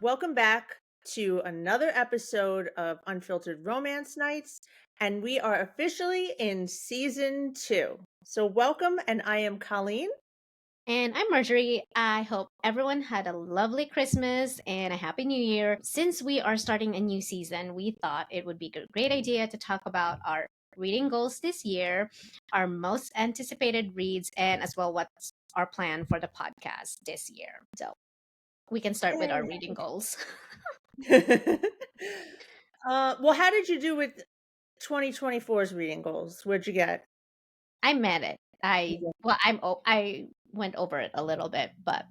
Welcome back to another episode of Unfiltered Romance Nights, and we are officially in season 2. So, welcome, and I am Colleen. And I'm Marjorie. I hope everyone had a lovely Christmas and a happy new year. Since we are starting a new season, we thought it would be a great idea to talk about our reading goals this year, our most anticipated reads, and as well what's our plan for the podcast this year. So we can start with our reading goals. Well, how did you do with 2024's reading goals? Where'd you get? I met it. I went over it a little bit, but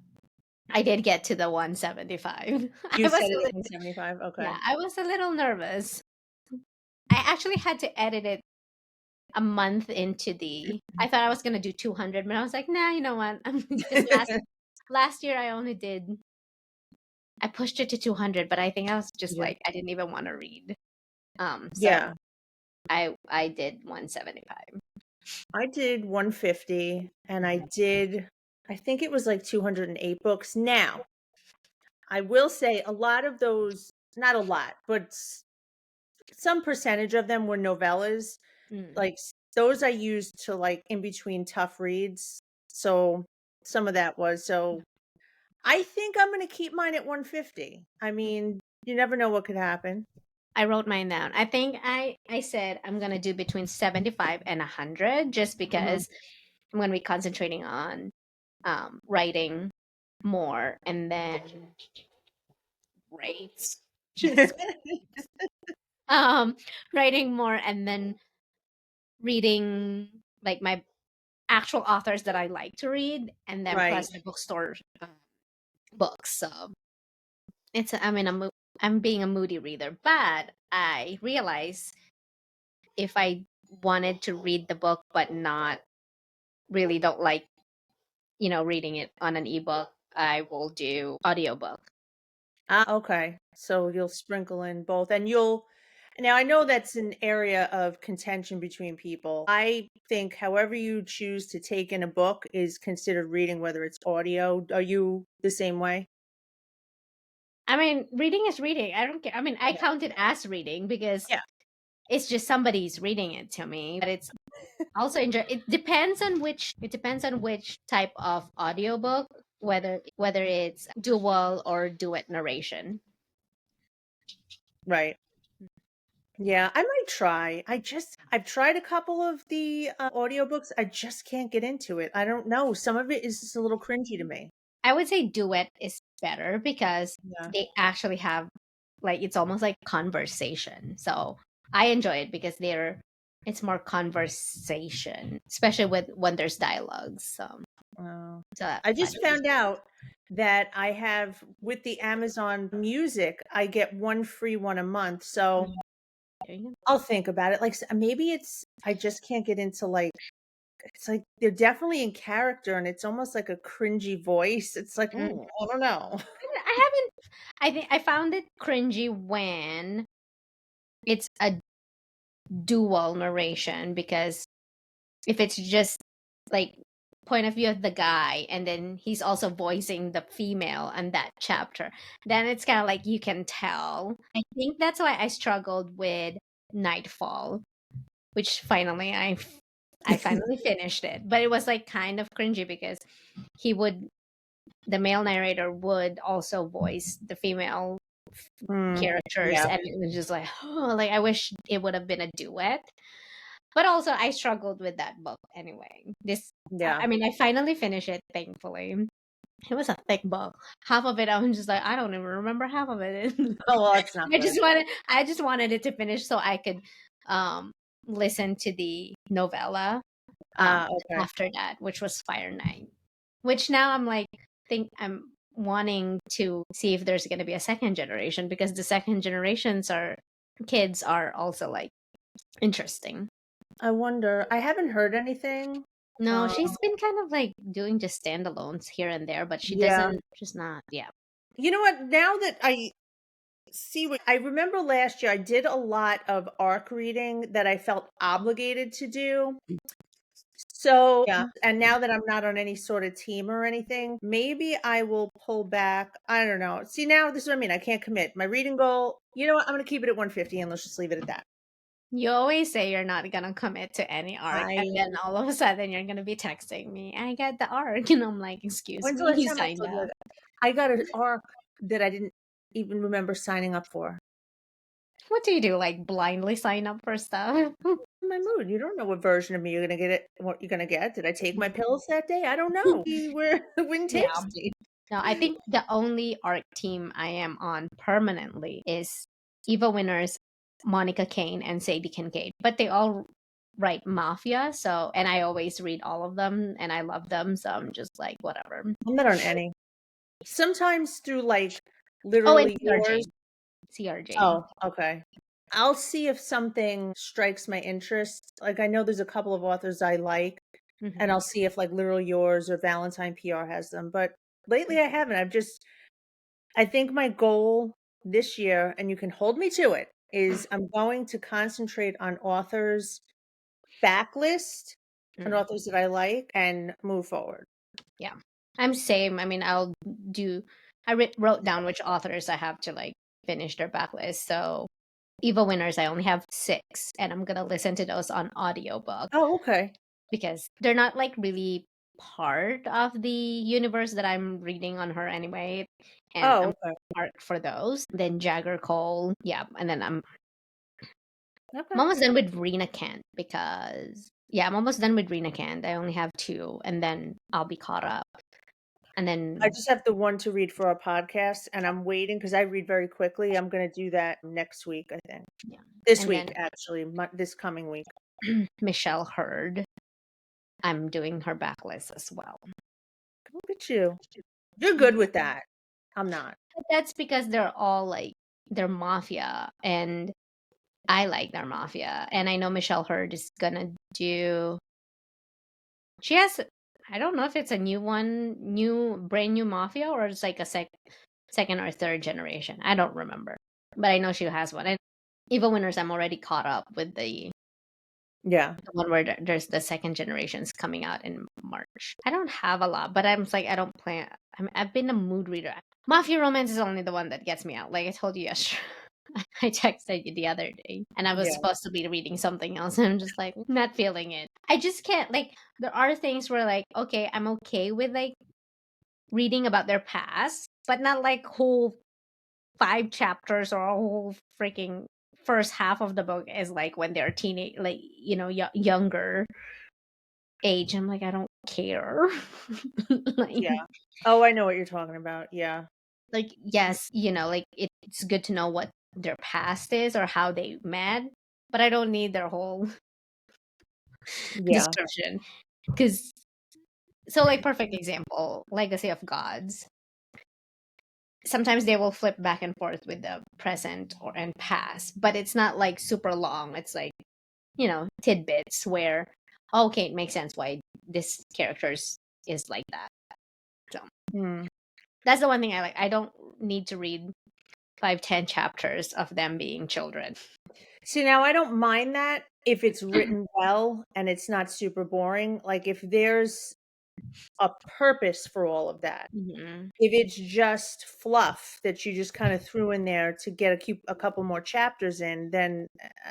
I did get to the 175. You I said was it 175. Yeah, Okay. I was a little nervous. I actually had to edit it a month into I thought I was gonna do 200, but I was like, nah, you know what? Because last year I pushed it to 200, but I think I was just Yeah. like I didn't even want to read. So Yeah. I did 175. I did 150, and I think it was like 208 books. Now, I will say a lot of those, not a lot, but some percentage of them were novellas. Mm. Like those I used to like in between tough reads. So some of that was so I think I'm going to keep mine at 150. I mean, you never know what could happen. I wrote mine down. I think I said I'm gonna do between 75 and 100, just Mhm. because I'm gonna be concentrating on writing more, and then rates. Just um writing more, and then reading like my actual authors that I like to read, and then Right. plus the bookstore books. So I mean, I'm being a moody reader, but I realize if I wanted to read the book but not really don't like, reading it on an ebook, I will do audiobook. Okay. So you'll sprinkle in both and you'll now I know that's an area of contention between people. I think however you choose to take in a book is considered reading, whether it's audio. Are you the same way? I mean, reading is reading. I don't care. I mean, I Yeah. count it as reading because Yeah. it's just somebody's reading it to me, but it's also enjoy. It depends on which type of audiobook, whether it's dual or duet narration. Right. Yeah, I might try. I've tried a couple of the audiobooks. I just can't get into it. I don't know. Some of it is just a little cringy to me. I would say duet is better because Yeah. they actually have, like, it's almost like conversation. So I enjoy it because it's more conversation, especially with when there's dialogues. Oh. So that's I why. just found out that I have with the Amazon Music, I get one free one a month. So There you go. I'll think about it. Like maybe it's I just can't get into like it's like they're definitely in character and it's almost like a cringy voice. It's like, Mm. I don't know. I haven't. I think I found it cringy when it's a dual narration, because if it's just like point of view of the guy and then he's also voicing the female in that chapter, then it's kind of like you can tell. I think that's why I struggled with Nightfall, which I finally finished it, but it was like kind of cringy because he would the male narrator would also voice the female Mm, characters, yeah. and it was just like, oh, like I wish it would have been a duet. But also, I struggled with that book anyway. Yeah. I mean, I finally finished it, thankfully. It was a thick book. Half of it, I was just like, I don't even remember half of it. Oh, well, that's not good. I just wanted it to finish so I could um, listen to the novella Okay. after that, which was Fire Night. Which now I'm like, think I'm wanting to see if there's going to be a second generation, because the second generations are kids are also like interesting. I wonder. I haven't heard anything. No, Um, she's been kind of like doing just standalones here and there, but yeah. she's not, yeah. You know what? Now that I see what I remember last year, I did a lot of ARC reading that I felt obligated to do. So, yeah, and now that I'm not on any sort of team or anything, maybe I will pull back. I don't know. See, now this is what I mean. I can't commit. My reading goal, you know what? I'm going to keep it at 150 and let's just leave it at that. You always say you're not gonna commit to any arc, and I, then all of a sudden you're gonna be texting me, "I got the arc," and I'm like, "Excuse when's the me, last you time I signed told you up." I got an arc that I didn't even remember signing up for? What do you do, like, blindly sign up for stuff? My mood. You don't know what version of me you're gonna get it what you're gonna get. Did I take my Mm. pills that day? I don't know. We were wind Yeah. takes me. No, I think the only arc team I am on permanently is Eva Winners, Monica Kane, and Sadie Kincaid, but they all write Mafia, so and I always read all of them, and I love them, so I'm just like, "Whatever." I'm not on any. Sometimes through like Oh, and literally yours. CRJ. CRJ. Oh, okay. I'll see if something strikes my interest. Like I know there's a couple of authors I like, and Mhm. I'll see if like literally yours or Valentine PR has them. But lately I haven't. I think my goal this year, and you can hold me to it, is I'm going to concentrate on authors backlist and Mm, authors that I like and move forward. yeah. I'm same. I mean, do wrote down which authors I have to, like, finish their backlist, so Eva Winners, I only have 6, and I'm gonna listen to those on audiobook Oh, okay. because they're not, like, really part of the universe that I'm reading on her anyway, and Oh, I'm okay. marked for those. Then Jagger Cole, yeah, and then I'm Okay. almost done with Rena Kent because yeah, I'm almost done with Rena Kent. I only have 2, and then I'll be caught up. And I then just have the one to read for our podcast, and I'm waiting because I read very quickly. I'm gonna do that next week, I think. yeah, This and then week, actually, this coming week. Michelle Hurd, I'm doing her backlist as well. Look at you. You're good Mhm. with that. I'm not. But that's because they're all like they're mafia, and I like their mafia, and I know Michelle Hurd is gonna do. She has. I don't know if it's a new one, brand new mafia, or it's like a second or third generation. I don't remember, but I know she has one. And Eva Winners, I'm already caught up with Yeah. the one where there's the second generations coming out in March. I don't have a lot, but I'm just like I don't plan. I mean, I've been a mood reader. Mafia romance is only the one that gets me out. Like I told you yesterday. I texted you the other day, and I was Yeah. supposed to be reading something else, and I'm just like not feeling it. I just can't. Like there are things where like okay, I'm okay with like reading about their past, but not like whole 5 chapters or a whole freaking first half of the book is like when they're teenage, like younger age. I'm like, I don't care. like, Yeah. Oh, I know what you're talking about. Yeah. yes, like it's good to know what their past is or how they met, but I don't need their whole Yeah. description. Because so, like, perfect example, Legacy of Gods. Sometimes they will flip back and forth with the present or and past, but it's not like super long. It's like tidbits where okay, it makes sense why this is like that. So Hmm. that's the one thing I like. I don't need to read 5, 10 chapters of them being children. See, now I don't mind that if it's written well and it's not super boring. Like if there's a purpose for all of that. Mhm. If it's just fluff that you just kind of threw in there to get a couple more chapters in, then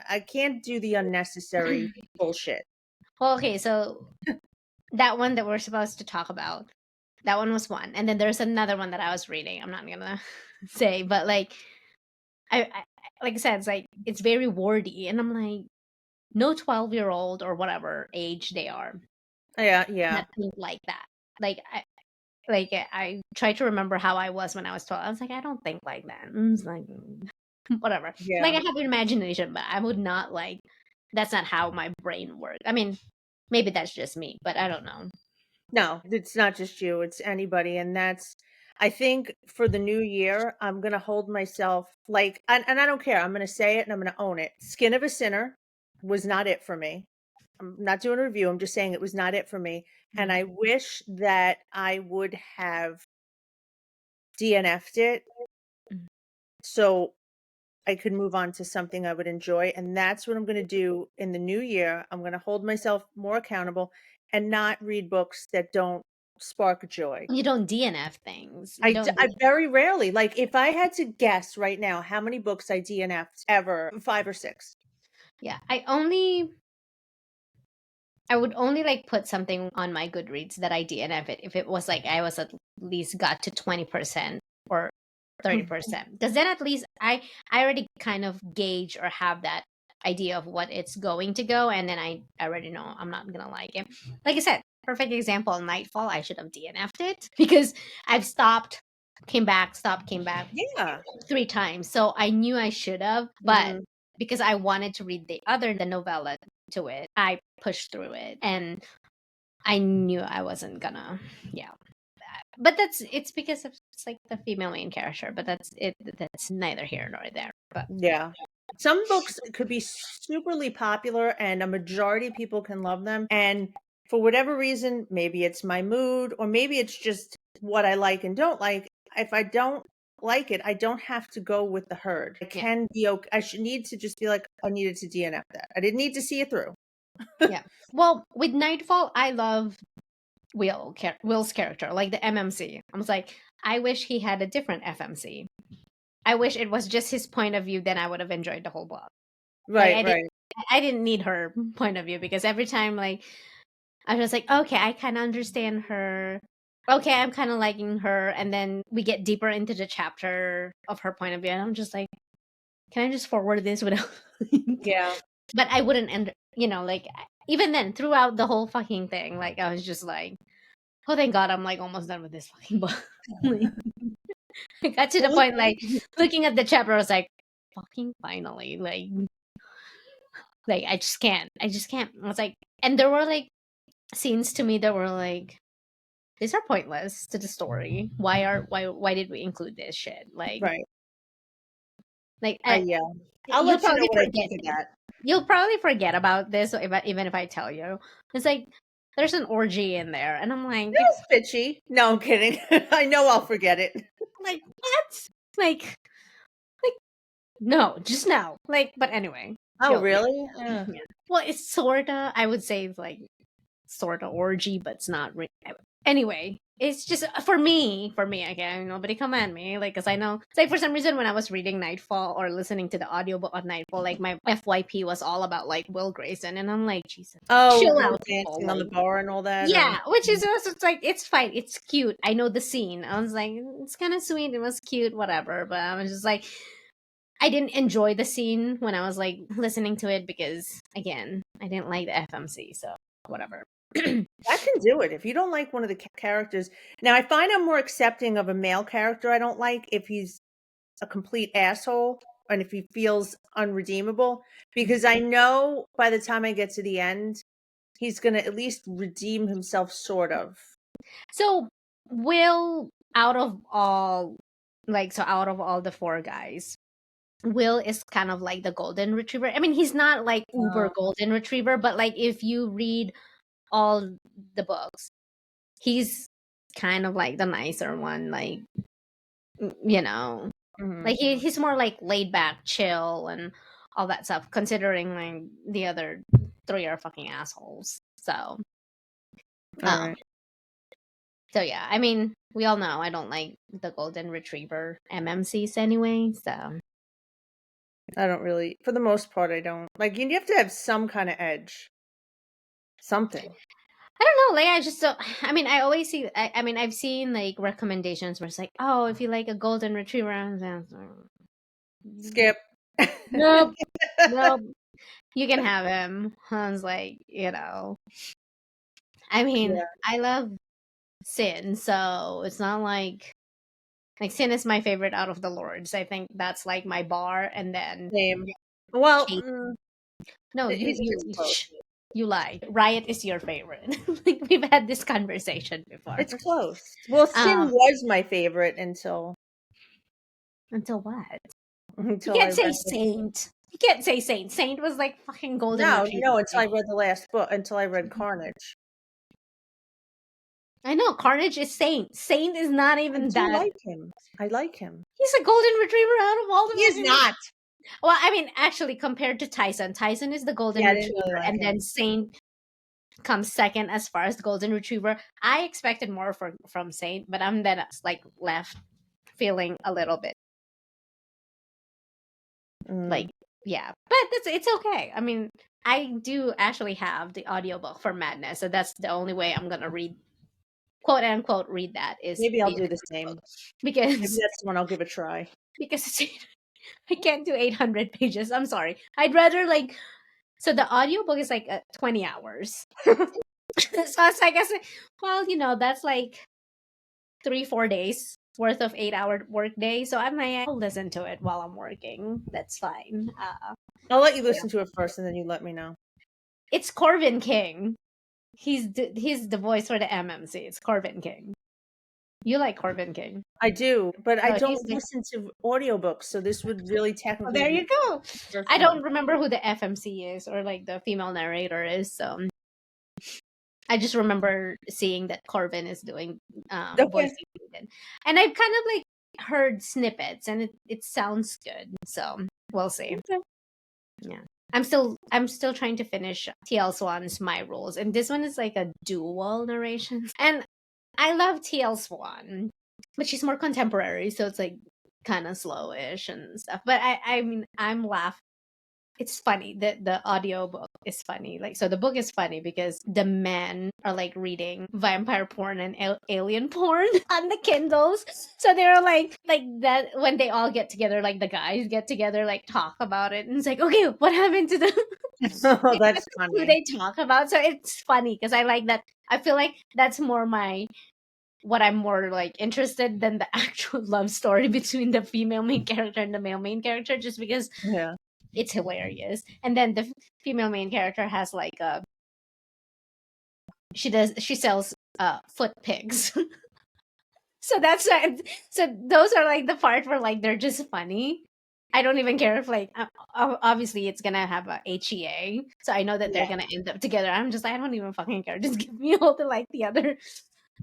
I can't do the unnecessary bullshit. Well, okay, so that one that we're supposed to talk about, that one was one, and then there's another one that I was reading. I'm not gonna say, but like like I said, it's like it's very wordy, and I'm like, no 12-year-old or whatever age they are Yeah, yeah, that think like that. Like I try to remember how I was when I was 12. I was like, I don't think like that. It's like whatever. Like yeah. I have an imagination, but I would not like. That's not how my brain works. I mean, maybe that's just me, but I don't know. No, it's not just you, it's anybody. And that's, I think for the new year, I'm going to hold myself like, and I don't care. I'm going to say it and I'm going to own it. Skin of a Sinner was not it for me. I'm not doing a review. I'm just saying it was not it for me. And Mm, I wish that I would have DNF'd it mm, so I could move on to something I would enjoy. And that's what I'm going to do in the new year. I'm going to hold myself more accountable. and not read books that don't spark joy. You don't DNF things. You don't I D very rarely, like, if I had to guess right now how many books I DNF'd ever, 5 or 6. Yeah, I would only, like, put something on my Goodreads that I DNF it if it was, like, I was at least got to 20% or 30%. Because then at least I already kind of gauge or have that idea of what it's going to go, and then I already know I'm not gonna like it. Like I said, perfect example, Nightfall, I should have DNF'd it because I've stopped, came back, stopped, came back Yeah. 3 times. So I knew I should have, but Mhm. because I wanted to read the novella to it, I pushed through it, and I knew I wasn't gonna, yeah. But it's because of, it's like the female main character, but that's it. That's neither here nor there. But Yeah. Some books could be superly popular and a majority of people can love them, and for whatever reason, maybe it's my mood or maybe it's just what I like and don't like. If I don't like it, I don't have to go with the herd. I yeah, can be okay. I should need to just be like, I needed to DNF that. I didn't need to see it through. yeah. Well, with Nightfall, I love Will's character, like the MMC. I was like, I wish he had a different FMC. I wish it was just his point of view. Then I would have enjoyed the whole book. Like Right, right. I didn't need her point of view because every time, like, I was like, okay, I kind of understand her. Okay, I'm kind of liking her, and then we get deeper into the chapter of her point of view, and I'm just like, can I just forward this without? Yeah. But I wouldn't end. Like, even then, throughout the whole fucking thing, like, I was just like, oh, thank God, I'm like almost done with this fucking book. Like, I got to the Well, point, like, looking at the chapter, I was like, fucking finally, like I just can't. I was like, and there were like scenes to me that were like, these are pointless to the story. Why did we include this shit? right. Like Yeah. I'll you'll let you know probably what I forget think of it. that. You'll probably forget about this even if I tell you. It's like there's an orgy in there, and I'm like, That's bitchy. No, I'm kidding. I know I'll forget it. what? Like like no, just no. Like, but anyway, Oh, you'll yeah. really? Yeah. Well, it's sorta. I would say it's like sorta orgy, but it's not. Anyway, it's just for me again, nobody come at me, like, because I know it's like for some reason when I was reading Nightfall or listening to the audiobook of Nightfall, like my FYP was all about like Will Grayson, and I'm like, Jesus, Oh, chill them out, people, dancing on the like, bar and all that, or yeah, which is also, it's like, it's fine, it's cute, I know the scene, I was like, it's kind of sweet, it was cute, whatever, but I was just like, I didn't enjoy the scene when I was like listening to it because again, I didn't like the FMC, so whatever. that can do it. If you don't like one of the characters, now I find I'm more accepting of a male character I don't like if he's a complete asshole and if he feels unredeemable, because I know by the time I get to the end, he's gonna at least redeem himself, sort of. So, Will, out of all, out of all the four guys, Will is kind of like the golden retriever. I mean, he's not like uber Uh, golden retriever, but like if you read all the books, he's kind of like the nicer one. Like, you know, mhm. like he's more like laid back, chill, and all that stuff. Considering like the other three are fucking assholes. All Um, right. So yeah, I mean, we all know I don't like the golden retriever MMCs anyway. So I don't really, for the most part, I don't. Like, you have to have some kind of edge, something. I don't know. Like, I just don't. I mean, I always see. I mean, I've seen like recommendations where it's like, oh, if you like a golden retriever, and then Skip. nope, nope, you can have him. I was like, I mean, Yeah, I love Sin, so it's not like Sin is my favorite out of the lords. I think that's like my bar, and then same. Well, Kate. No, he's close. you lied. Riot is your favorite. Like we've had this conversation before. It's close. Well, Sin Um, was my favorite until until what? You until I can't say read the Saint. You can't say Saint. Saint was like fucking golden no, retriever. no, until I read the last book, until I read Carnage. I know Carnage is Saint. Saint is not I even do that. like him. I like him. He's a golden retriever out of all the He is fucking. not. Well, I mean, actually, compared to Tyson, Tyson is the golden Yeah, I didn't retriever, really like and then him. Saint. comes second as far as golden retriever. I expected more from Saint, but I'm then like left feeling a little bit like, Mm. yeah, but it's okay. I mean, I do actually have the audiobook for Madness, so that's the only way I'm gonna read, quote unquote, read that is Maybe I'll via do the the book same. Maybe because that's the one I'll give a try. because I can't do 800 pages. I'm sorry. I'd rather like, so the audiobook is like 20 hours. So it's like I said, well, that's like 3-4 days worth of 8-hour work day. So I'm like, I'll listen to it while I'm working. That's fine. I'll let you Yeah. listen to it first, and then you let me know. It's Corvin King. He's the voice for the MMC. It's Corvin King. You like Corvin King? I do, but I Oh, he's don't the. listen to audiobooks, so this would really Oh, technically there be you go. the first I one. don't remember who the FMC is or like the female narrator is. So I just remember seeing that Corvin is doing Okay. voicing it. And I've kind of like heard snippets and it sounds good. So we'll see. Okay. Yeah. I'm still trying to finish TL Swan's My Rules. And this one is like a dual narration. And I love TL Swan, but she's more contemporary, so it's like kind of slowish and stuff. But I mean I'm laughing. It's funny. The audiobook is funny. Like, so the book is funny because the men are like reading vampire porn and alien porn on the Kindles. So they're like that when they all get together, like the guys get together, like talk about it, and it's like, okay, what happened to the Oh, like, that's that's who funny. they talk about. So it's funny because I like that. I feel like that's more my what I'm more like interested than the actual love story between the female main character and the male main character, just because Yeah. it's hilarious. And then the female main character has like a she sells foot pigs. So that's so those are like the part where like they're just funny. I don't even care if like obviously it's gonna have a HEA, so I know that they're Yeah, gonna end up together. I'm just like, I don't even fucking care. Just give me all the like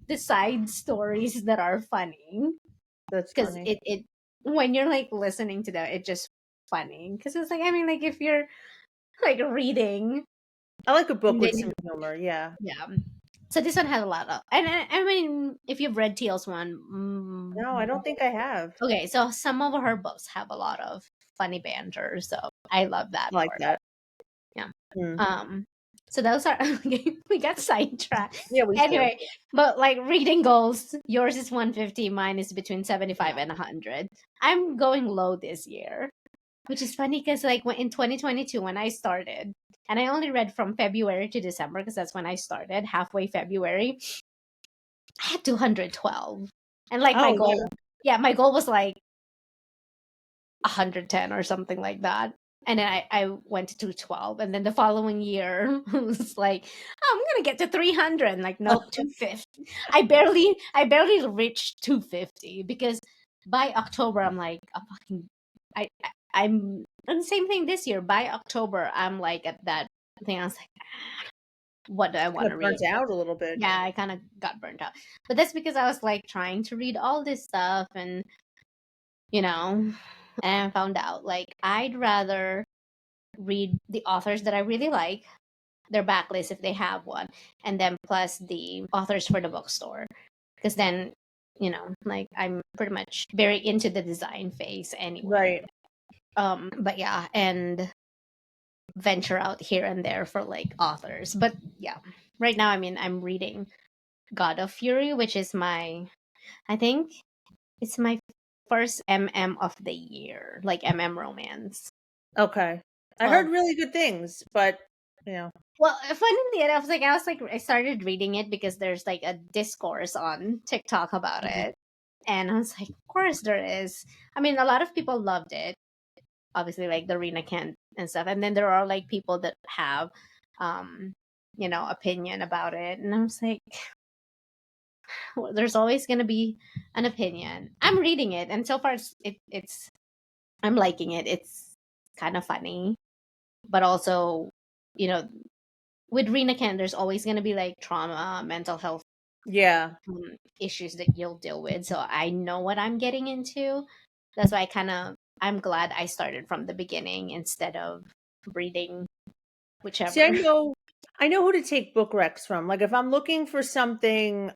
the side stories that are funny, that's because funny. it when you're like listening to them, it just funny because it's like, I mean, like if you're like reading I like a book and then with some humor, yeah. yeah. So this one has a lot of, and I mean, if you've read Teal's one, No, I don't think I have. okay, so some of her books have a lot of funny banter, so I love that I like part. that. Yeah. Mm. Um. So those are okay, we got sidetracked. Yeah, we do. Anyway, but like reading goals, yours is 150, mine is between 75 Yeah. and 100. I'm going low this year, which is funny because like when in 2022 when I started, and I only read from February to December because that's when I started, halfway February, I had 212. And like my Oh, yeah. goal, yeah, my goal was like 110 or something like that. And then I went to 212. And then the following year was like, oh, I'm gonna get to 300. Like, nope, 250. I barely reached 250 because by October I'm like a fucking I'm and the same thing this year. By October, I'm like at that thing. I was like, what do I want Kinda to read? burnt out a little bit. Yeah, I kind of got burnt out. But that's because I was like trying to read all this stuff and, you know, and I found out like I'd rather read the authors that I really like, their backlist if they have one, and then plus the authors for the bookstore. Because then, like I'm pretty much very into the design phase anyway. Right. But yeah, and venture out here and there for like authors. But yeah, right now, I mean, I'm reading God of Fury, which is I think it's my first of the year, like romance. Okay. I heard Well, really good things, but, you know, well, funnily enough, I started reading it because there's like a discourse on TikTok about mhm. it, and I was like, of course there is. I mean, a lot of people loved it, obviously, like the Rena Kent and stuff, and then there are like people that have, um, opinion about it, and I was like, well, there's always gonna be an opinion. I'm reading it, and so far it's I'm liking it. It's kind of funny, but also, you know, with Rena Kent, there's always gonna be like trauma, mental health Yeah. issues that you'll deal with. So I know what I'm getting into. That's why I'm glad I started from the beginning instead of reading See, I whichever. know I know who to take book recs from. Like, if I'm looking for something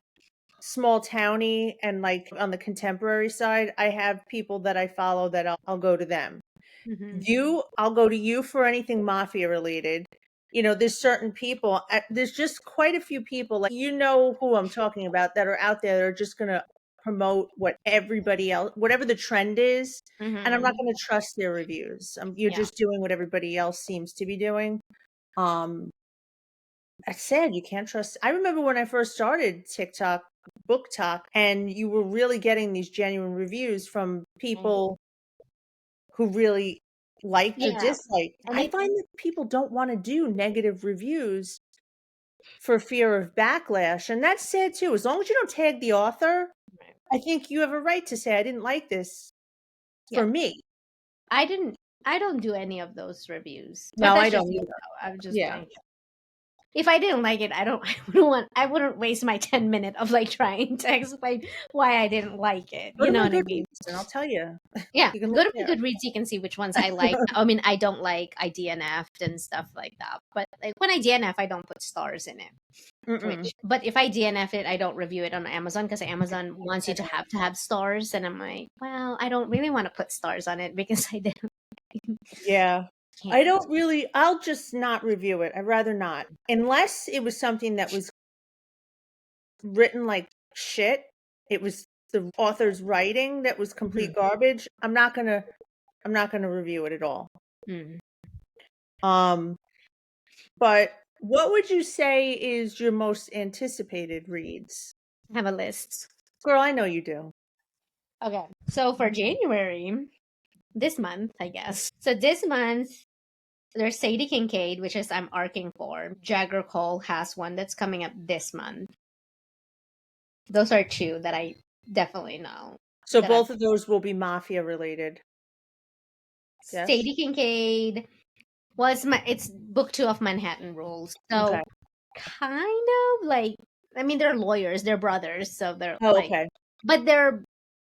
small towny and, like, on the contemporary side, I have people that I follow that I'll go to them. Mhm. I'll go to you for anything mafia related. There's certain people, there's just quite a few people, like, who I'm talking about, that are out there that are just gonna promote what everybody else, whatever the trend is, and I'm not Mhm. gonna trust their reviews. You're Yeah. just doing what everybody else seems to be doing. Um, I said you can't trust. I remember when I first started TikTok, Book Talk, and you were really getting these genuine reviews from Right. people who really liked or Yeah. disliked. And I it find that people don't wanna do negative reviews for fear of backlash, and that's sad too. As long as you don't tag the author, Right. I think you have a right to say, "I didn't like this Yeah. for me." I didn't I don't do any of those reviews. But No, I that's just don't me either. though. I'm just Yeah. like, if I didn't like it, I don't I wouldn't waste my 10 minute of like trying to explain why I didn't like it. Go You to know my what I mean? Goodreads and I'll tell you. Yeah, You can go look to my there. Goodreads, you can see which ones I like. I mean, I don't like, I DNF'd and stuff like that. But like when I DNF, I don't put stars in it. Mm-mm. But if I DNF it, I don't review it on Amazon because Amazon wants you I to know. have stars, and I'm like, well, I don't really want to put stars on it because I didn't Yeah. I can't. don't really I'll just not review it. I'd rather not. Unless it was something that was written like shit. It was the author's writing that was complete Mhm. garbage. I'm not gonna review it at all. Mm. Um, but what would you say is your most anticipated reads? I have a list. Girl, I know you do. Okay, so for January, this month, I guess. So this month, there's Sadie Kincaid, which is I'm arcing for. Jagger Cole has one that's coming up this month. Those are two that I definitely know So that I'm. both of those will be mafia related. Yes? Sadie Kincaid was it's book two of Manhattan Rules. So Okay. kind of like, I mean, they're lawyers, they're brothers, so they're Oh, like, okay. but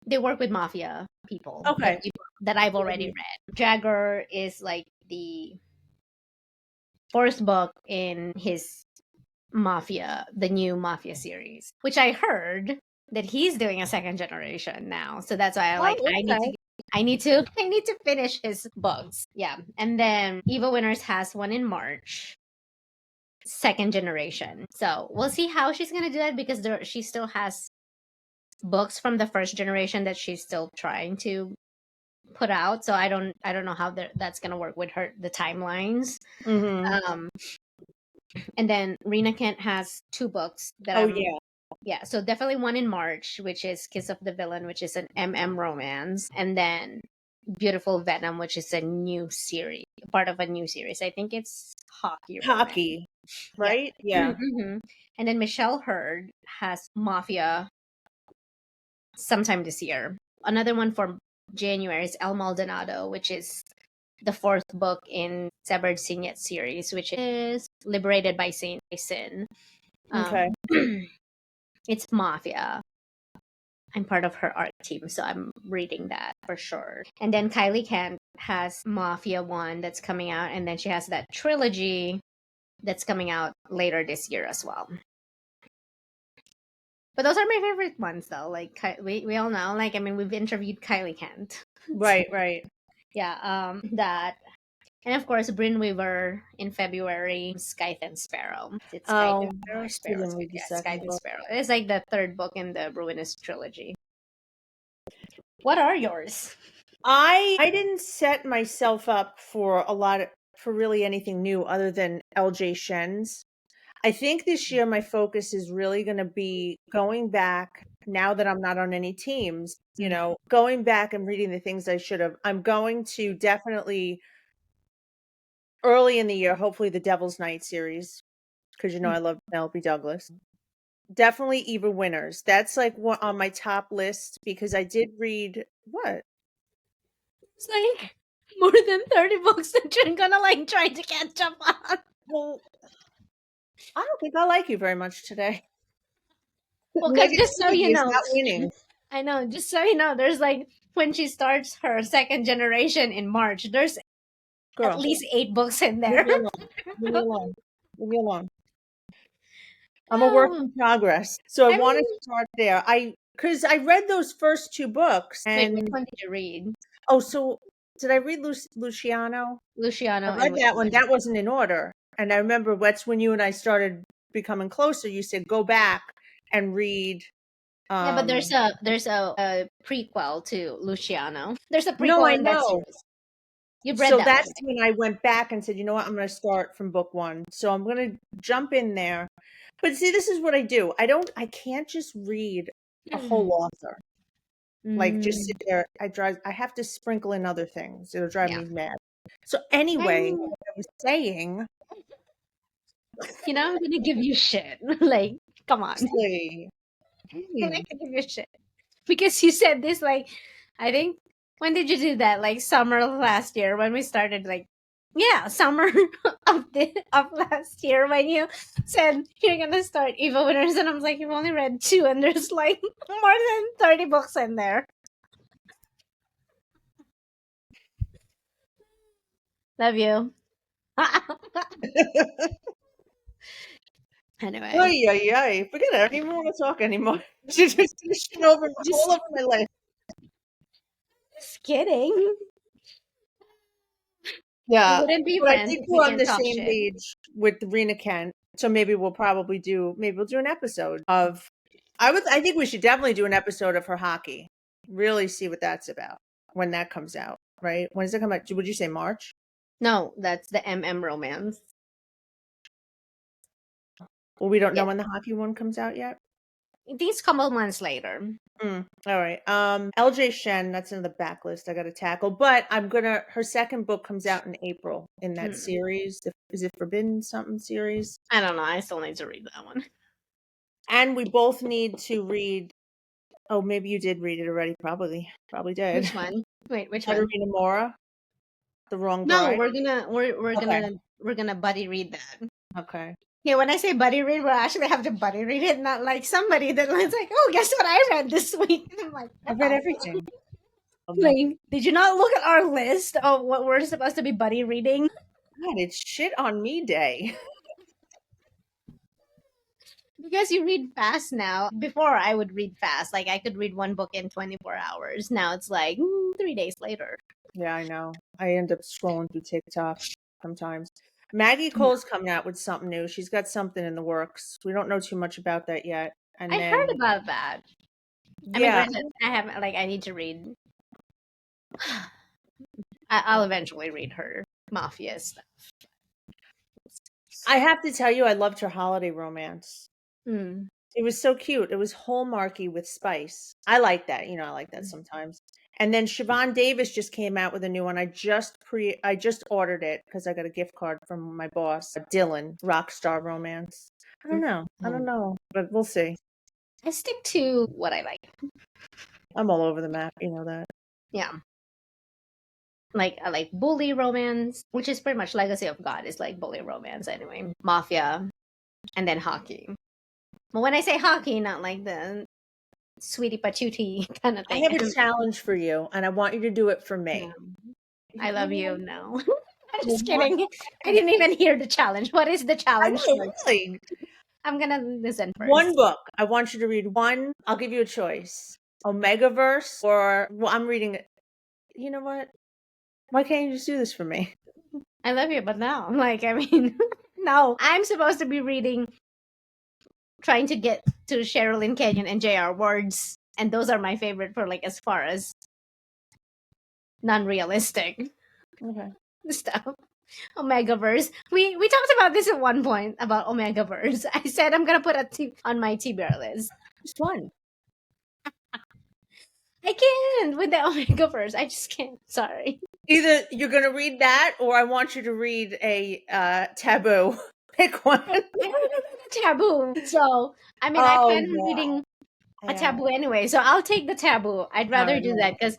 they work with mafia people Okay. that I've already Maybe. read. Jagger is like the fourth book in his the new Mafia series, which I heard that he's doing a second generation now. So that's why Oh, okay. I need to finish his books. Yeah. And then Eva Winters has one in March, second generation. So we'll see how she's gonna do it because she still has books from the first generation that she's still trying to put out. So I don't know how that's gonna work with her the timelines. Mhm. Um, and then Rena Kent has two books that Oh, I'm. yeah. Yeah, so definitely one in March, which is Kiss of the Villain, which is an romance, and then Beautiful Venom, which is a new series, part of a new series. I think it's hockey romance. Hockey, Yeah. right? Yeah. hmm And then Michelle Hurd has Mafia sometime this year. Another one for January is El Maldonado, which is the fourth book in Severed Signet series, which is Liberated by Saint Sin. Okay. Um, it's Mafia. I'm part of her art team, so I'm reading that for sure. And then Kylie Kent has Mafia 1 that's coming out, and then she has that trilogy that's coming out later this year as well. But those are my favorite ones, though. Like, we all know, like, I mean, we've interviewed Kylie Kent. Right, right. Yeah, that. And of course, Bryn Weaver in February, Scythe and Sparrow. Is it Scythe and Oh, Sparrow I or still Sparrow? didn't read the Yeah, second Scythe and book. Sparrow. It's like the third book in the Ruinous trilogy. What are yours? I didn't set myself up for really anything new other than LJ Shen's. I think this year my focus is really gonna be going back now that I'm not on any teams, going back and reading the things I should have. I'm going to definitely early in the year, hopefully the Devil's Night series, because I love Penelope Douglas. Definitely Eva Winters. That's like what on my top list because I did read what? It's like more than 30 books that you're gonna like try to catch up on. Well, I don't think I like you very much today. Well, because just so Negativity you is know, not winning, I know, just so you know, there's like when she starts her second generation in March, there's at girl. least 8 books in Leave there. me alone. Leave me alone. Leave me alone. I'm a work Oh, in progress. So I I want to mean, start there. Because I read those first 2 books wait, which and one did you read? oh, so did I read Luciano? I Luciano and read which that one. one? That wasn't in order. And I remember that's when you and I started becoming closer. You said go back and read. Yeah, but Um, there's a prequel to Luciano. There's a no, prequel I in that know. series. You've read So that one, that's right? when I went back and said, you know what, I'm going to start from book 1. So I'm going to jump in there. But see, this is what I do. I can't just read a whole author. Like just sit Mm, there. I have to sprinkle in other things. It'll drive yeah. me mad. So I anyway, mean, what I was saying, I'm gonna give you shit. Like, come on. honestly, I'm not hey, gonna give you shit. Because you said this, like, I think, when did you do that? Like, summer of last year, when we started, like, yeah, summer of last year, when you said you're gonna start Evil Winners, and I was like, you've only read 2, and there's like more than 30 books in there. Love you. Anyway, ay, ay, ay. Forget it. I don't even want to talk anymore. She's just shit over all just, over my life. just kidding. We Yeah, wouldn't be but I friends think if we we're on can't the talk same shit. page with Rena Kent. So maybe we'll do an episode of I think we should definitely do an episode of her hockey. Really see what that's about when that comes out, right? When does it come out? Would you say March? No, that's the MM romance. Well, we don't know Yeah, when the hockey one comes out yet. these couple months later. All right. LJ Shen, that's in the backlist I got to tackle, but her second book comes out in April in that Hmm. series. Is it Forbidden something series? I don't know. I still need to read that one. And we both need to read. Oh, maybe you did read it already. Probably did. Which one? Wait, which one? Katerina Mora, The Wrong No, Bride. Okay. we're gonna buddy read that. Okay. Yeah, when I say buddy read, we'll actually have to buddy read it, not like somebody that was like, "Oh, guess what I read this week?" And I'm like, I "What read the everything. like, did you not look at our list of what we're supposed to be buddy reading?" God, it's shit on me day. Because you read fast now. Before I would read fast, like I could read one book in 24 hours. Now it's like 3 days later. Yeah, I know. I end up scrolling through TikTok sometimes. Maggie Cole's coming out with something new. She's got something in the works. We don't know too much about that yet. And I heard then, about that. I mean, yeah, granted, I haven't like I need to read. I'll eventually read her mafia stuff. I have to tell you, I loved her holiday romance. Mm. It was so cute. It was hallmarky with spice. I like that. I like that sometimes. And then Siobhan Davis just came out with a new one. I just ordered it because I got a gift card from my boss, Dylan, Rockstar Romance. I don't know. I don't Mm. know, but we'll see. I stick to what I like. I'm all over the map. You know that. Yeah. Like I like bully romance, which is pretty much Legacy of God is like bully romance anyway. Mafia and then hockey. But when I say hockey, not like the sweetie patootie kind of I thing. have a challenge for you, and I want you to do it for Yeah. me. I You love know, you. No. I'm you just want- kidding. I didn't even hear the challenge. What is the I challenge know, first? really. I'm gonna listen One first. book. I want you to read one. I'll give you a choice. Omegaverse or well, I'm reading it. You know what? Why can't you just do this for me? I love you, but no. Like, I mean, no. I'm supposed to be reading, trying to get to Sherilyn Kenyon and J.R. Words, and those are my favorite for like as far as non-realistic Okay. stuff. Omegaverse. We talked about this at one point about Omegaverse. I said I'm gonna put on my TBR list. Just one. I can't with the Omegaverse. I just can't. Sorry. Either you're gonna read that or I want you to read a taboo. Pick one. I don't know the taboo. So I mean, I Oh plan on reading a yeah. taboo anyway. So I'll take the taboo. I'd All rather right, do that because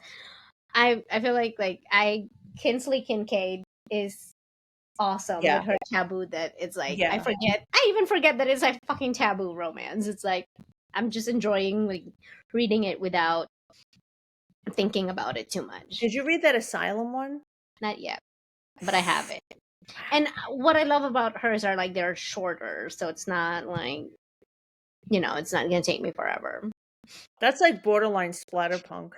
I feel like I Kinsley Kincaid is awesome yeah. with her taboo that it's like Yeah. I even forget that it's a fucking taboo romance. It's like I'm just enjoying like reading it without thinking about it too much. Did you read that Asylum one? Not yet, but I have it. And what I love about hers are like they're shorter, so it's not like it's not gonna take me forever. That's like borderline splatterpunk.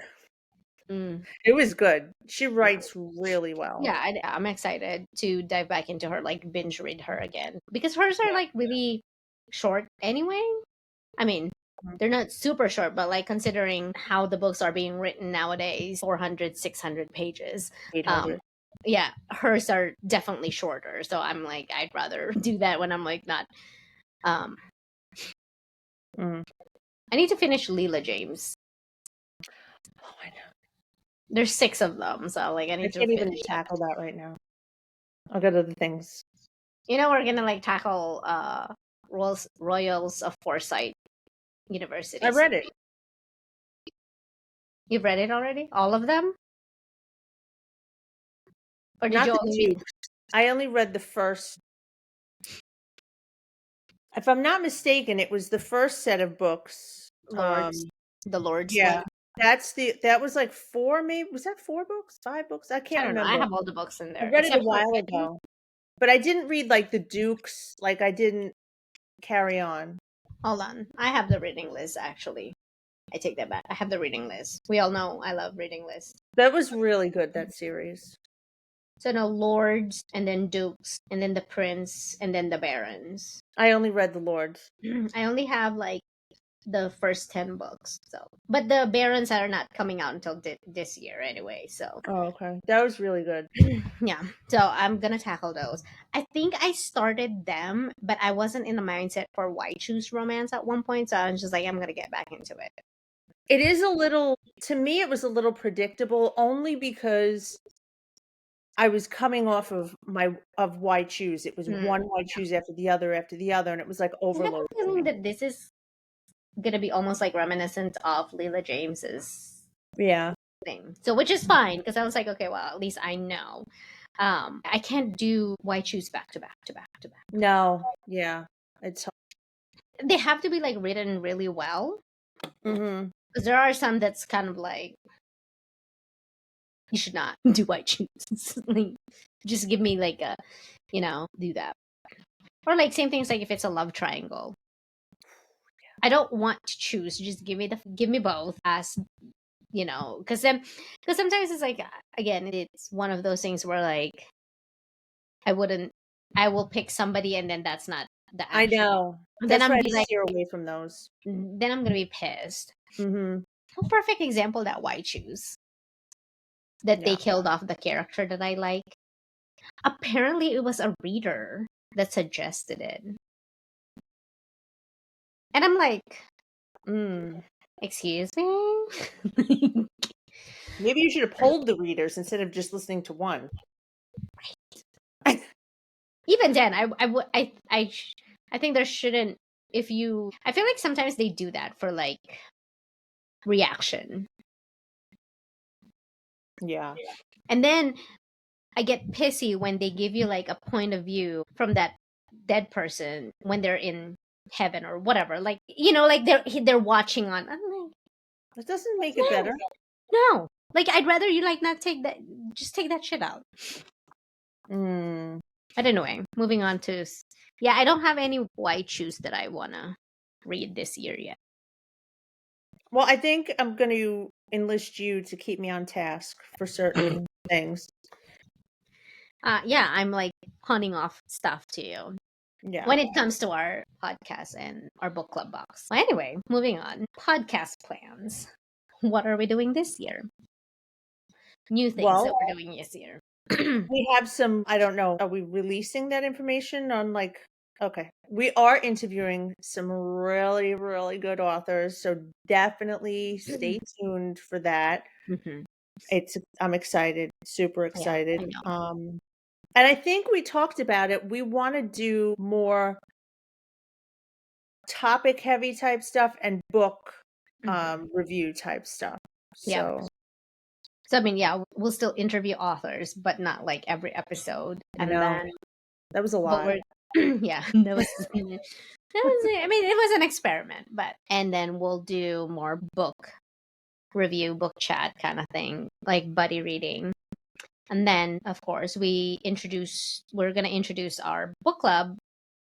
Mm. It was good. She writes really well. Yeah, I'm excited to dive back into her, like binge read her again because hers are Yeah. like really short anyway. I mean, Mhm. they're not super short, but like considering how the books are being written nowadays, 400, 600 pages. Um, 800. yeah, hers are definitely shorter. So I'm like, I'd rather do that when I'm like not. Um, Mm. I need to finish Leela James. Oh, I know. There's 6 of them, so like I I need to can't even finish that. tackle that right now. I'll get other things. We're gonna like tackle Royals of Foresight I University read it. series. You've read it already? All of them? Or did you Not the only read Duke. I only read the first. If I'm not mistaken, it was the first set of books. Lords? The Lords, Yeah. like That was like 4, maybe was that 4 books? 5 books? I I can't don't know. I remember. have all the books in I there read it a except for while I think ago, but I didn't read like the Dukes, like I didn't carry on. hold on. I have the reading list actually. I take that back. I have the reading list. We all know I love reading lists. That was really good, that series. So no Lords and then Dukes and then the Prince and then the Barons. I only read the Lords. I only have like the first 10 books. So, but the Barons are not coming out until this year anyway. So, Oh, okay. That was really good. yeah. So, I'm going to tackle those. I think I started them, but I wasn't in the mindset for why choose romance at one point. So, I was just like, I'm going to get back into it. It is a little, to me, it was a little predictable only because I was coming off of Why Choose. It was Hmm. one Why Choose after the other, and it was like I have overload a for feeling me. that this is going to be almost like reminiscent of Leela James's Yeah. thing. So, which is fine because I was like, okay, well, at least I know. I can't do why choose back to back to back to back. No. Yeah. It's They have to be like written really well mhm. because there are some that's kind of like you should not do why choose. Like, just give me like a, do that. Or like same things like if it's a love triangle. I don't want to choose. Just give me both as because sometimes it's like again it's one of those things where like I wouldn't I will pick somebody and then that's not the I actual. know. Then That's I'm why I be like steer away from those. then I'm gonna be pissed. Mhm. A perfect example that why choose that they Yeah. killed off the character that I like. Apparently, it was a reader that suggested it, and I'm like, Mm. excuse me. Maybe you should have polled the readers instead of just listening to one. Even then, I would I think there shouldn't. If you, I feel like sometimes they do that for like reaction, Yeah. and then I get pissy when they give you like a point of view from that dead person when they're in heaven or whatever. Like like they're watching on. I'm like, That doesn't make it no, better. no. Like I'd rather you like not take that. Just take that shit out. Mm. But anyway, moving on to yeah, I don't have any white shoes that I wanna read this year yet. Well, I think I'm going to enlist you to keep me on task for certain things. Yeah, I'm like punning off stuff to you Yeah. when it comes to our podcast and our book club box. Well, anyway, moving on. Podcast plans. What are we doing this year? New things that Well, we're doing this year. we have some, I don't know, are we releasing that information on like, okay. We are interviewing some really, really good authors. So definitely stay tuned for that. Mhm. I'm excited, super Yeah, excited. I know. And I think we talked about it. We want to do more topic heavy type stuff and book Mhm. review type stuff. Yeah. So So I mean, yeah, we'll still interview authors, but not like every episode. I And know then, that was a but lot. we're yeah, I mean, it was an experiment, but and then we'll do more book review, book chat kind of thing, like buddy reading. And then, of course, we're going to introduce our book club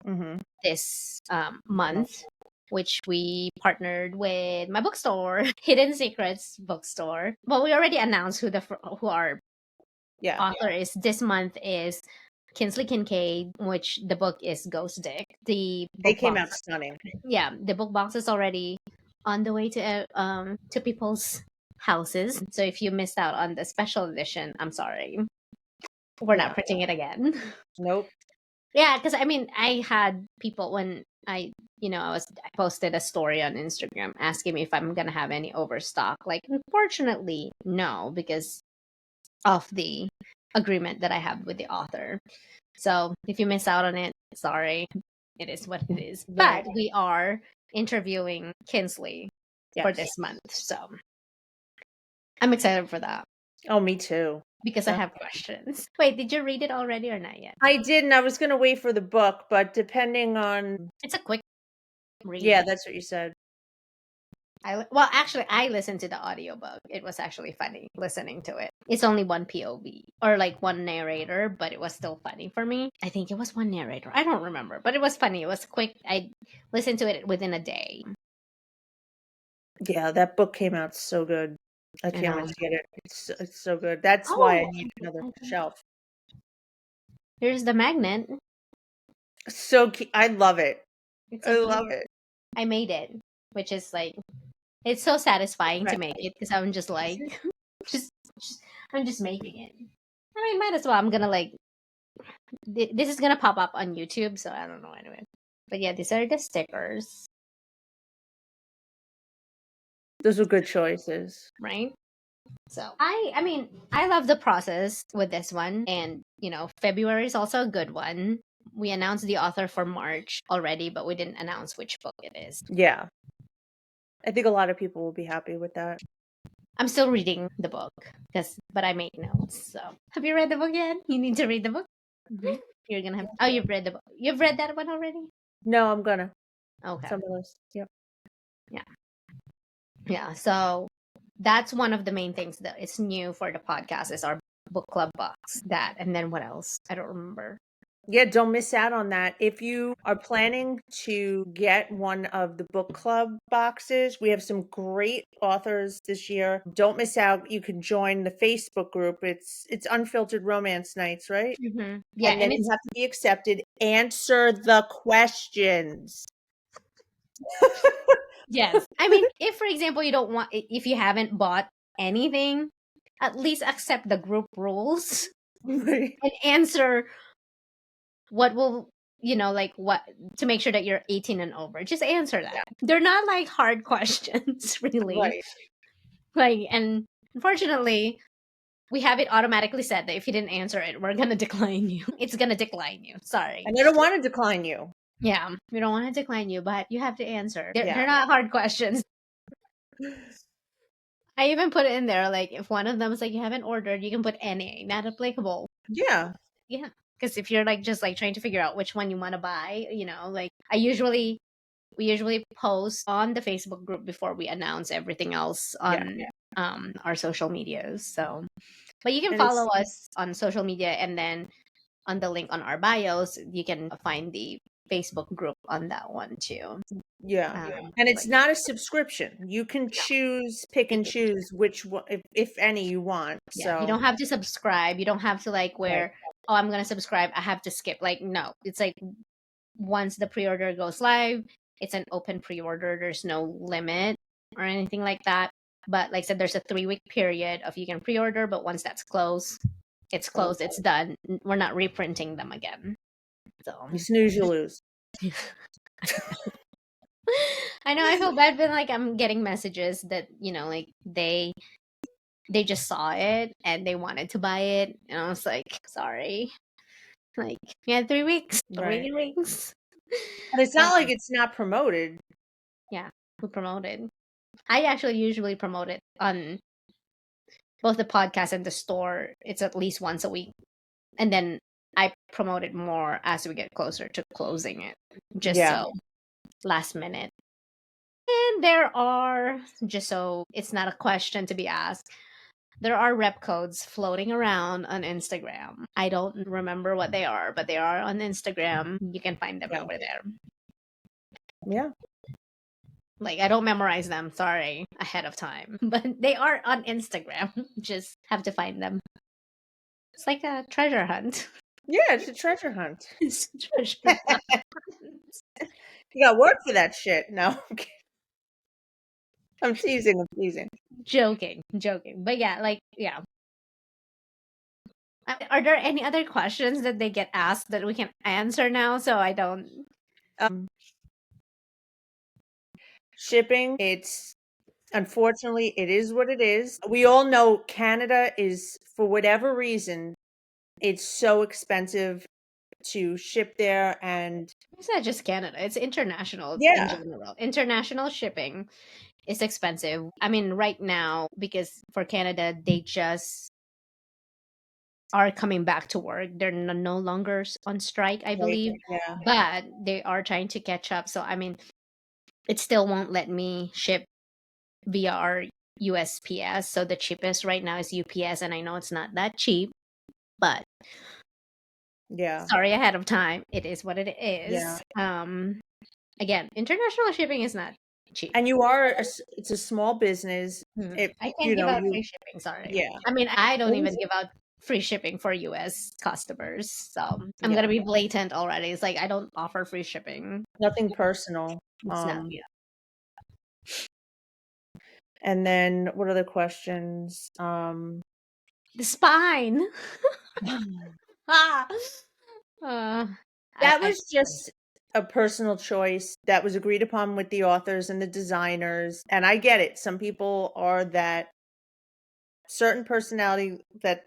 Hmm. this month. which we partnered with my bookstore, Hidden Secrets Bookstore. Well, we already announced who our Yeah. author is. This month is Kinsley Kincaid, which the book is Ghost Dick. The They book came box, out stunning. yeah, the book box is already on the way to people's houses. So if you missed out on the special edition, I'm sorry. We're not Yeah. printing it again. Nope. Yeah, because I mean, I had people when I posted a story on Instagram asking me if I'm gonna have any overstock. Like, unfortunately, no, because of the agreement that I have with the author. So if you miss out on it, sorry, it is what it is. Right. But we are interviewing Kinsley for Yes. this month, so I'm excited for that Oh, me too. because I Uh, have questions. Wait, did you read it already or not yet? I didn't. I was gonna wait for the book, but depending on It's a quick yeah, read. that's what you said. Well, actually, I listened to the audiobook. It was actually funny listening to it. It's only one POV or like one narrator, but it was still funny for me. I think it was one narrator. I don't remember, but it was funny. It was quick. I listened to it within a day. Yeah, that book came out so good. I I can't wait know. to get it. It's so good. That's why I Oh, need another shelf. here's the magnet. I love it. It's I so cute. love it. I made it, which is like it's so satisfying to Right. make it because I'm just like just, just I'm just making it. I mean, might as well. I'm gonna like this is gonna pop up on YouTube, so I don't know anyway. But yeah, these are the stickers, Those are good choices. right? So I mean, I love the process with this one, and February is also a good one. We announced the author for March already, but we didn't announce which book it is. Yeah. I think a lot of people will be happy with that. I'm still reading the book but I made notes. So have you read the book yet? You need to read the book. Mhm. You're gonna have. Oh, you've read the book. You've read that one already. No, I'm gonna. Okay. It's on my list. Yep. Yeah. Yeah. So that's one of the main things that is new for the podcast is our book club box. That and then what else? I don't remember. Yeah, don't miss out on that. If you are planning to get one of the book club boxes, we have some great authors this year. Don't miss out. You can join the Facebook group. It's Unfiltered Romance Nights, right? Yeah, And then and you it's have to be accepted. Answer the questions. yes. I mean, if for example if you haven't bought anything, at least accept the group rules Right. and answer what will like what to make sure that you're 18 and over. Just answer that. They're not like hard questions, really. Right. Like, and unfortunately, we have it automatically set that if you didn't answer it, we're gonna decline you. It's gonna decline you. Sorry. And I don't want to decline you. Yeah, we don't want to decline you, but you have to answer. They're Yeah. not hard questions. I even put it in there, like if one of them is like you haven't ordered, you can put NA, not applicable. Yeah. Yeah, because if you're like just like trying to figure out which one you want to buy, like we usually post on the Facebook group before we announce everything else Yeah. on our social medias. So, but you can And follow it's us on social media, and then on the link on our bios, you can find the Facebook group on that one too. yeah. And it's Like not a subscription. You can pick and choose which one, if any, you want. yeah, you So, don't have to subscribe. You don't have to like right. where oh I'm gonna subscribe. I have to skip. Like no, it's like once the pre-order goes live, it's an open pre-order. There's no limit or anything like that. But like I said, there's a 3-week period of you can pre-order, but once that's closed, it's closed, it's done. We're not reprinting them again. So You snooze, you lose. I know I feel bad, but like I'm getting messages that, like they just saw it and they wanted to buy it. And I was like, sorry. Like, we had 3 weeks, Right. 3 weeks. And it's not like it's not promoted. Yeah, we promoted. I actually usually promote it on both the podcast and the store. It's at least once a week. And then I promote it more as we get closer to closing it. Just Yeah. so last minute. And there are, just so it's not a question to be asked, there are rep codes floating around on Instagram. I don't remember what they are, but they are on Instagram. You can find them Yeah. over there. Yeah. Like, I don't memorize them, sorry, ahead of time. But they are on Instagram. Just have to find them. It's like a treasure hunt. Yeah, it's a treasure hunt. It's a treasure hunt. You got work for that shit. No, I'm teasing. I'm teasing. Joking, joking. But yeah, like, yeah. Are there any other questions that they get asked that we can answer now so I don't. Um, Shipping, it's unfortunately, it is what it is. We all know Canada is, for whatever reason, it's so expensive to ship there, and It's not just Canada, it's international in yeah, general. International shipping is expensive. I mean, right now, because for Canada, they just are coming back to work. They're no longer on strike, I right, believe, yeah, but they are trying to catch up. So, I mean, it still won't let me ship via our USPS. So, the cheapest right now is UPS, and I know it's not that cheap, but yeah, sorry ahead of time. It is what it yeah. is. Again, international shipping is not cheap. And it's a small business. It, I can't give out you, free shipping, sorry. yeah. I mean, I don't What even is give out free shipping for US customers. So I'm gonna Yeah, be blatant already. It's like I don't offer free shipping. nothing personal. It's not, yeah. And then what other questions? The spine. Ah. Uh, That I was just a personal choice that was agreed upon with the authors and the designers, and I get it. Some people are that certain personality that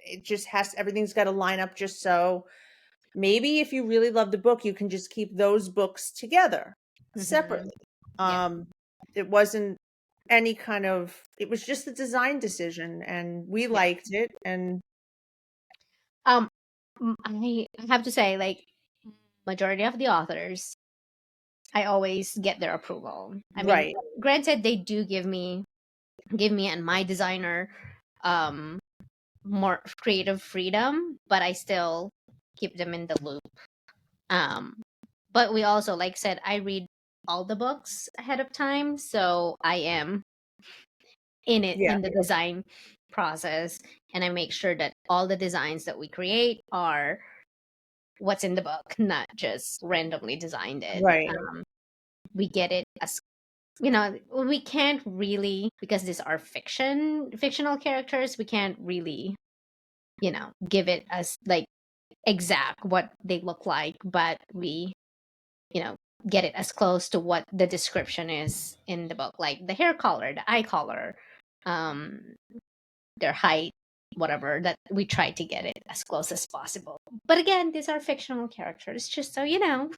it just has everything's gotta line up just so. Maybe if you really love the book, you can just keep those books together mhm, separately. yeah, Um, it wasn't any kind of it was just a design decision, and we yeah. liked it, and Um, I have to say, like, majority of the authors, I always get their approval. I mean, right, granted, they do give me and my designer um more creative freedom, but I still keep them in the loop. Um, but we also, like said, I read all the books ahead of time, so I am in it yeah, in the design process, and I make sure that all the designs that we create are what's in the book, not just randomly designed it. right. We get it as we can't really, because these are fictional characters, we can't really give it as like exact what they look like, but we you know get it as close to what the description is in the book, like the hair color, the eye color, um their height, whatever, that we try to get it as close as possible. But again, these are fictional characters, just so you know.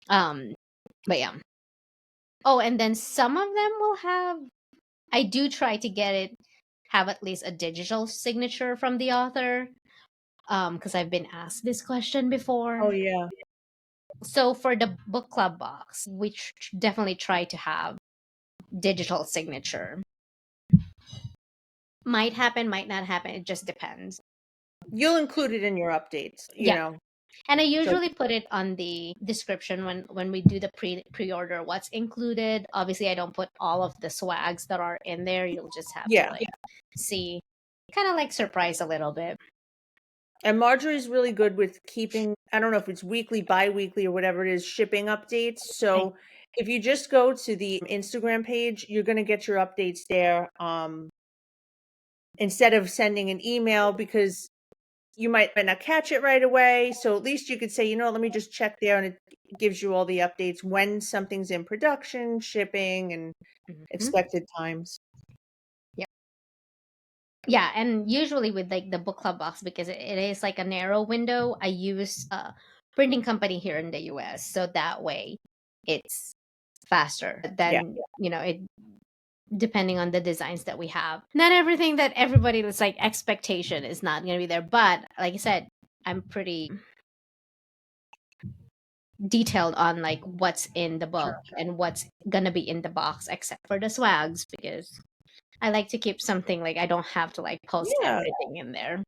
um but yeah. Oh, and then some of them will have, I do try to get it, have at least a digital signature from the author, because I've been asked this question Oh, before. yeah. So for the book club box, we definitely try to have digital signature. Might happen, might not happen. It just depends. You'll include it in your updates, Yeah, and I so usually put it on the description when we do the pre-order what's included. Obviously, I don't put all of the swags that are in there. You'll just have to yeah. like see, kind of like surprise a little bit. And Marjorie's really good with keeping, I don't know if it's weekly, bi-weekly, or whatever it is, shipping updates. I, So if you just go to the Instagram page, you're gonna get your updates there, instead of sending an email because you might not catch it right away. So at least you could say, let me just check there, and it gives you all the updates when something's in production, shipping, and Mhm. expected times. Yeah, and usually with like the book club box, because it is like a narrow window, I use a printing company here in the US. So that way it's faster Yeah. than, it, depending on the designs that we have. Not everything that everybody was like expectation is not going to be there. But like I said, I'm pretty detailed on like what's in the book Sure. and what's going to be in the box, except for the swags, because I like to keep something, like I don't have to like post Yeah. everything in there.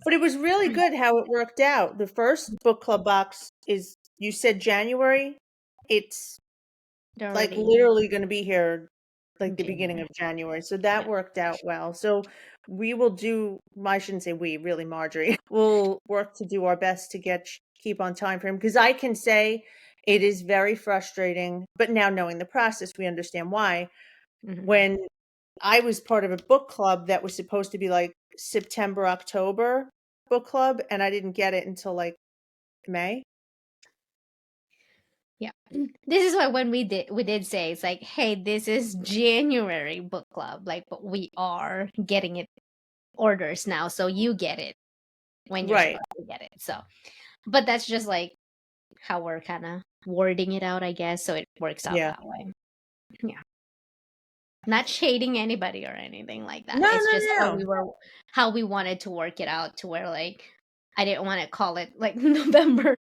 But it was really good how it worked out. The first book club box is, you said January. It's They're like already literally going to be here like in the beginning January. of January. So that Yeah. worked out well. So we will do, well, I shouldn't say we, really Marjorie, will work to do our best to keep on time for him, because I can say it is very frustrating, but now knowing the process, we understand why. Mhm. When I was part of a book club that was supposed to be like September, October book club, and I didn't get it until like May. Yeah. This is why when we did say it's like, hey, this is January book club, like, but we are getting it orders now, so you get it when you're Right. supposed to get it. So, but that's just like how we're kind of wording it out, I guess. So it works out Yeah. that way. Yeah. Not shading anybody or anything like that. No, It's no, just no. how we wanted to work it out to where like I didn't want to call it like November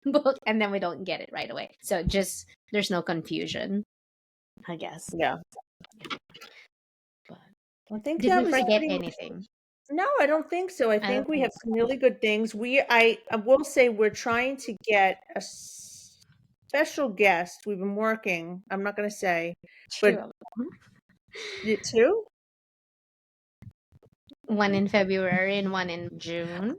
book and then we don't get it right away. So just there's no confusion, I guess. Yeah. But I think did that we was forget pretty much. anything? No, I don't think so. I I don't think we think have so. some really good things. I will say we're trying to get a special guest. We've been working. I'm not going to say, Two but of them. you too? One in February and one in June.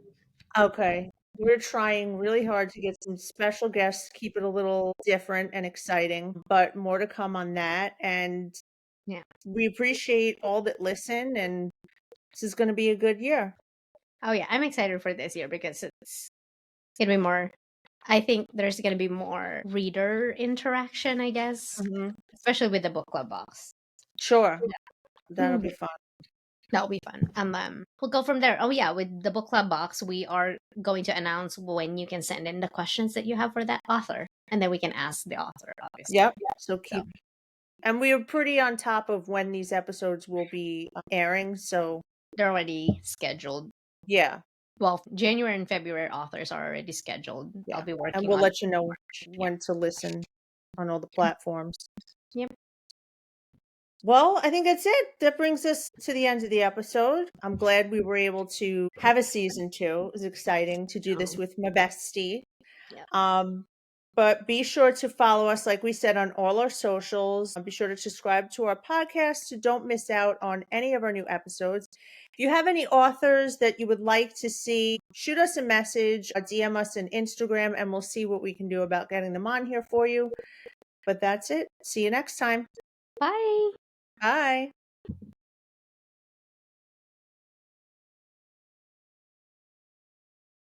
Okay. We're trying really hard to get some special guests, keep it a little different and exciting, but more to come on that. And Yeah. we appreciate all that listen, and this is going to be a good year. Oh yeah, I'm excited for this year because it's gonna be more. I think there's gonna be more reader interaction, I guess, Hmm. especially with the book club box. Sure. That'll Mhm. be fun. That'll be fun. And we'll go from there. Oh yeah, with the book club box, we are going to announce when you can send in the questions that you have for that author, and then we can ask the author, obviously. Yep. So So and we are pretty on top of when these episodes will be airing. So they're already scheduled. yeah, Well, January and February authors are already scheduled. I'll yeah. be And working we'll on let you know March. Yeah. when to listen on all the platforms. Yep. Well, I think that's it. That brings us to the end of the episode. I'm glad we were able to have a season two. It was exciting to do this Um, with my bestie. yeah. Um, but be sure to follow us, like we said, on all our socials. Be sure to subscribe to our podcast so don't miss out on any of our new episodes. If you have any authors that you would like to see, shoot us a message, DM us on Instagram, and we'll see what we can do about getting them on here for you. But that's it. See you next time. Bye. Bye.